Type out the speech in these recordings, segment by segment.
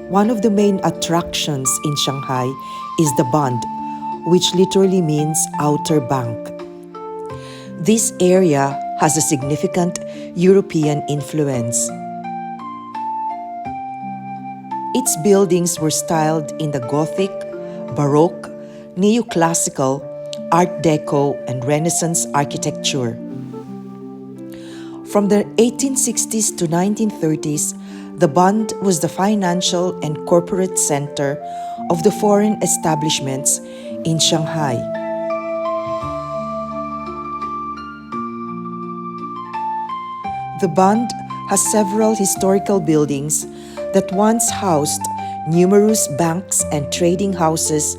One of the main attractions in Shanghai is the Bund, which literally means outer bank. This area has a significant European influence. Its buildings were styled in the Gothic, Baroque, Neoclassical, Art Deco, and Renaissance architecture. From the 1860s to 1930s, the Bund was the financial and corporate center of the foreign establishments in Shanghai. The Bund has several historical buildings that once housed numerous banks and trading houses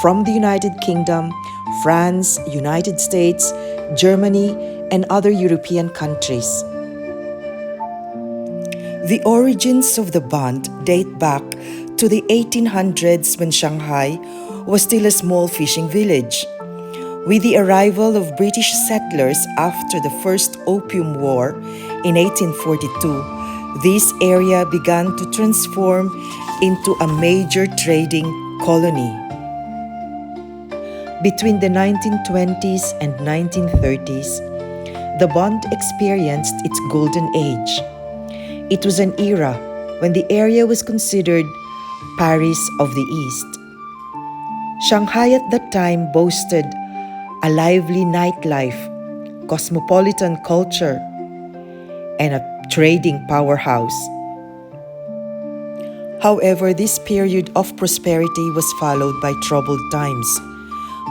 from the United Kingdom, France, United States, Germany, and other European countries. The origins of the Bund date back to the 1800s when Shanghai was still a small fishing village. With the arrival of British settlers after the First Opium War in 1842, this area began to transform into a major trading colony. Between the 1920s and 1930s, the Bund experienced its golden age. It was an era when the area was considered Paris of the East. Shanghai at that time boasted a lively nightlife, cosmopolitan culture, and a trading powerhouse. However, this period of prosperity was followed by troubled times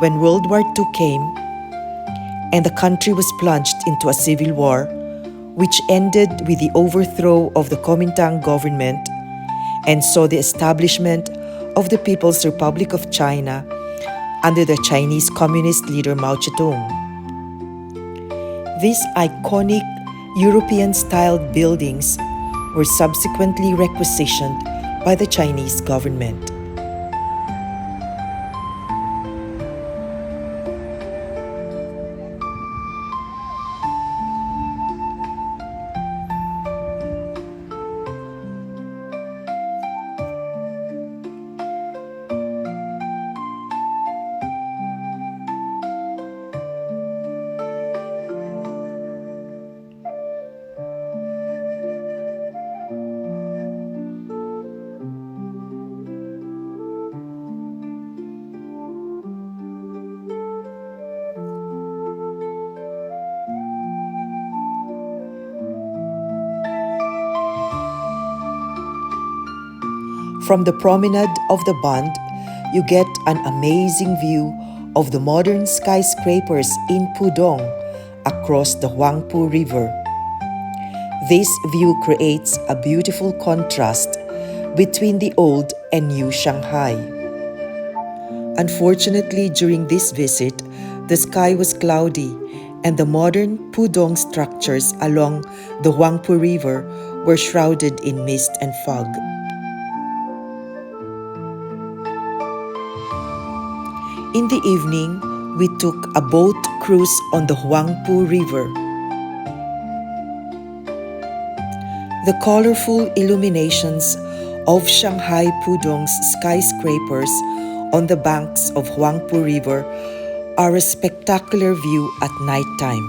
when World War II came and the country was plunged into a civil war, which ended with the overthrow of the Kuomintang government and saw the establishment of the People's Republic of China under the Chinese Communist leader Mao Zedong. These iconic European-styled buildings were subsequently requisitioned by the Chinese government. From the promenade of the Bund, you get an amazing view of the modern skyscrapers in Pudong across the Huangpu River. This view creates a beautiful contrast between the old and new Shanghai. Unfortunately, during this visit, the sky was cloudy and the modern Pudong structures along the Huangpu River were shrouded in mist and fog. In the evening, we took a boat cruise on the Huangpu River. The colorful illuminations of Shanghai Pudong's skyscrapers on the banks of Huangpu River are a spectacular view at nighttime.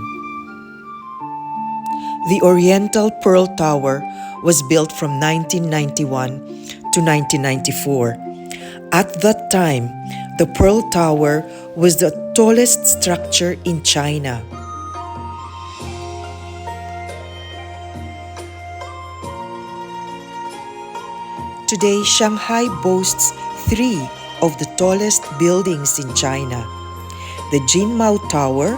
The Oriental Pearl Tower was built from 1991 to 1994. At that time, the Pearl Tower was the tallest structure in China. Today, Shanghai boasts 3 of the tallest buildings in China: the Jinmao Tower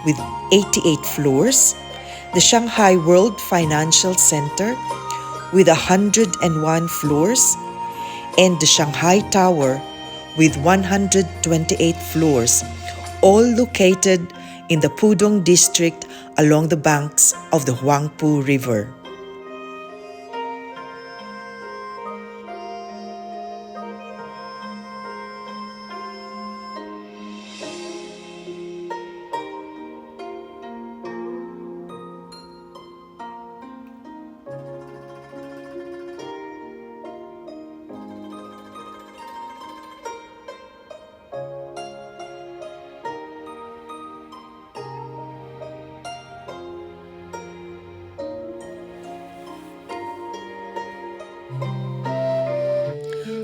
with 88 floors, the Shanghai World Financial Center with 101 floors, and the Shanghai Tower with 128 floors, all located in the Pudong District along the banks of the Huangpu River.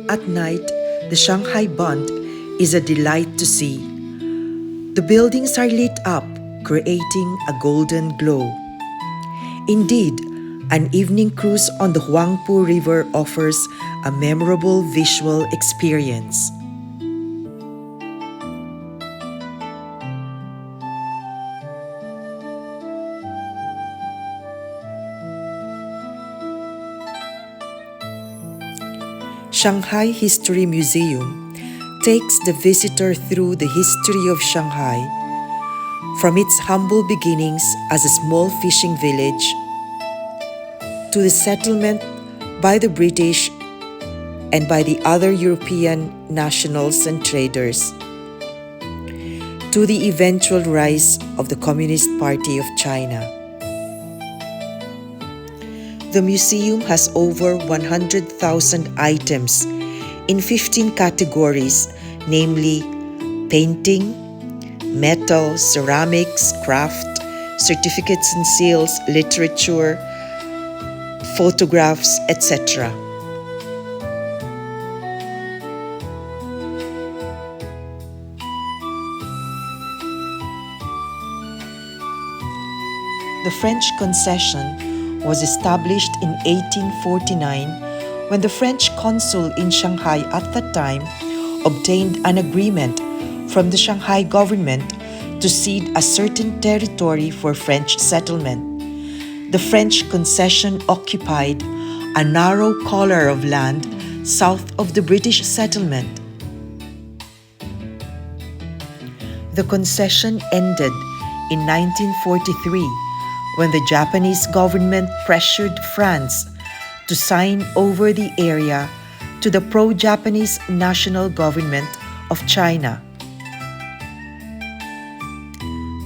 At night, the Shanghai Bund is a delight to see. The buildings are lit up, creating a golden glow. Indeed, an evening cruise on the Huangpu River offers a memorable visual experience. Shanghai History Museum takes the visitor through the history of Shanghai, from its humble beginnings as a small fishing village to the settlement by the British and by the other European nationals and traders, to the eventual rise of the Communist Party of China. The museum has over 100,000 items in 15 categories, namely painting, metal, ceramics, craft, certificates and seals, literature, photographs, etc. The French concession was established in 1849 when the French consul in Shanghai at that time obtained an agreement from the Shanghai government to cede a certain territory for French settlement. The French concession occupied a narrow corner of land south of the British settlement. The concession ended in 1943 when the Japanese government pressured France to sign over the area to the pro-Japanese national government of China.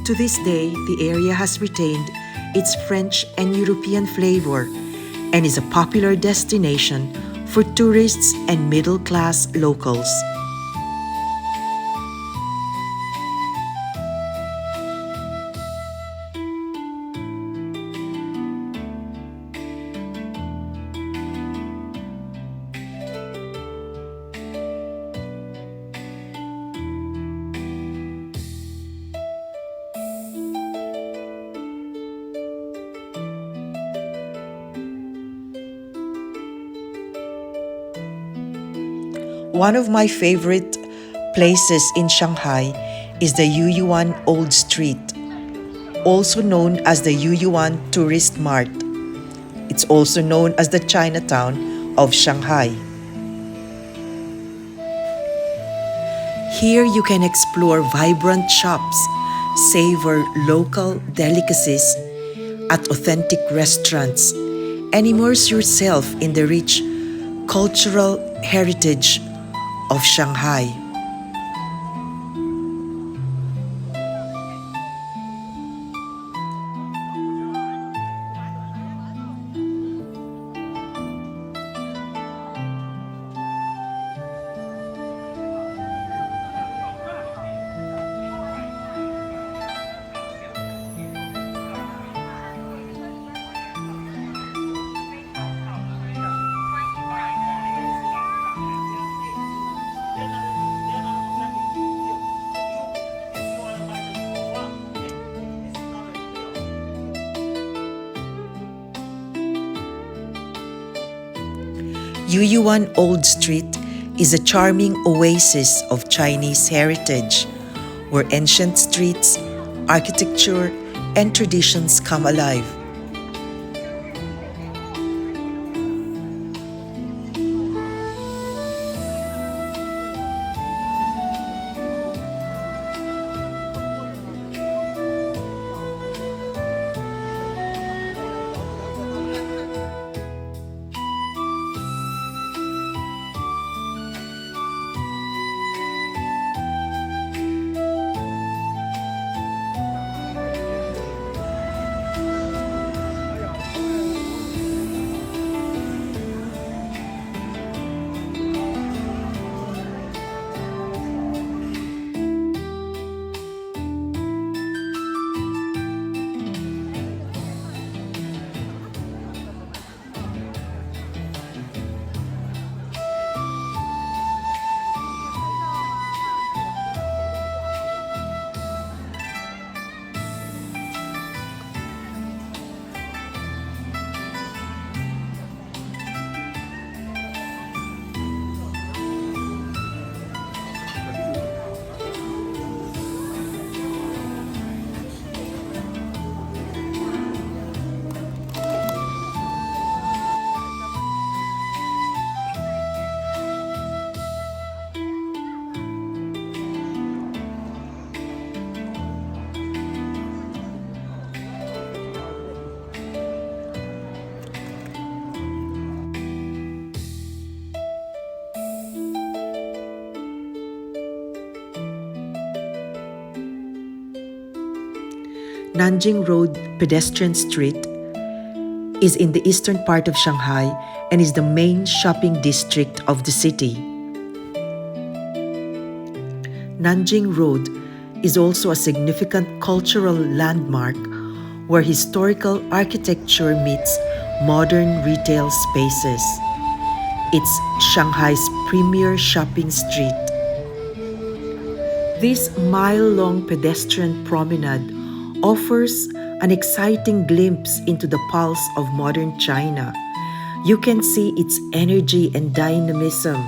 To this day, the area has retained its French and European flavor and is a popular destination for tourists and middle-class locals. One of my favorite places in Shanghai is the Yuyuan Old Street, also known as the Yuyuan Tourist Mart. It's also known as the Chinatown of Shanghai. Here you can explore vibrant shops, savor local delicacies at authentic restaurants, and immerse yourself in the rich cultural heritage of Shanghai. Yuyuan Old Street is a charming oasis of Chinese heritage, where ancient streets, architecture, and traditions come alive. Nanjing Road Pedestrian Street is in the eastern part of Shanghai and is the main shopping district of the city. Nanjing Road is also a significant cultural landmark where historical architecture meets modern retail spaces. It's Shanghai's premier shopping street. This mile-long pedestrian promenade offers an exciting glimpse into the pulse of modern China. You can see its energy and dynamism.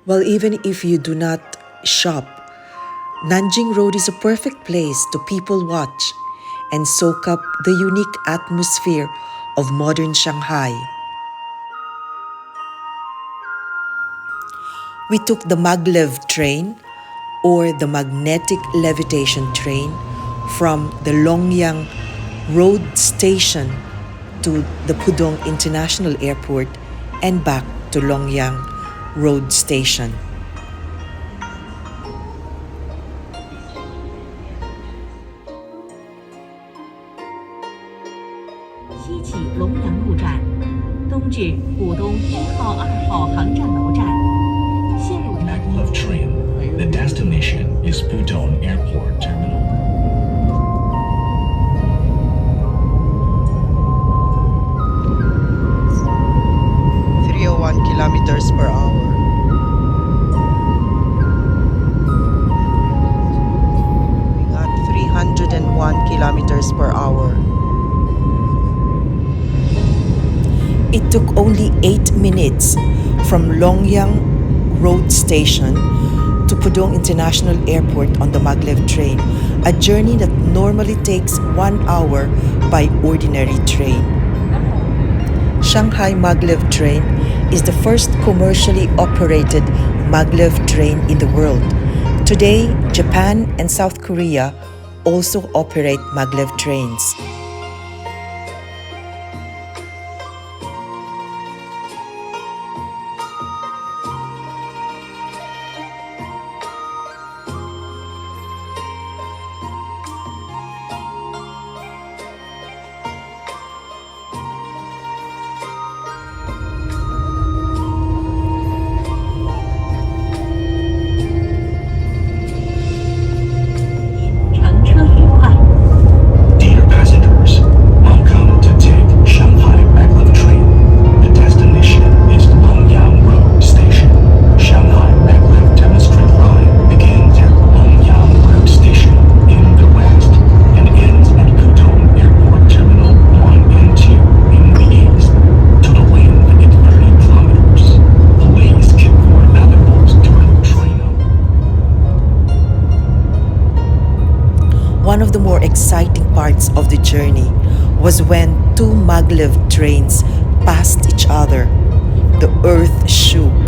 Well, even if you do not shop, Nanjing Road is a perfect place to people watch and soak up the unique atmosphere of modern Shanghai. We took the maglev train, or the magnetic levitation train, from the Longyang Road Station to the Pudong International Airport and back to Longyang Road Station. Maglev train. The destination is Pudong Airport Terminal. 301 kilometers per hour. We got 301 kilometers per hour. It took only 8 minutes from Longyang Road Station to Pudong International Airport on the maglev train, a journey that normally takes 1 hour by ordinary train. Shanghai maglev train is the first commercially operated maglev train in the world. Today, Japan and South Korea also operate maglev trains. Dear passengers, welcome to take Shanghai maglev train. The destination is Longyang Road Station. Shanghai maglev demonstrate line begins at Longyang Road Station in the west and ends at Pudong Airport Terminal 1 and 2 in the east. Total length is 30 kilometers. Please keep your valuables during the train. One of the more exciting parts of the journey was when two maglev trains passed each other. The earth shook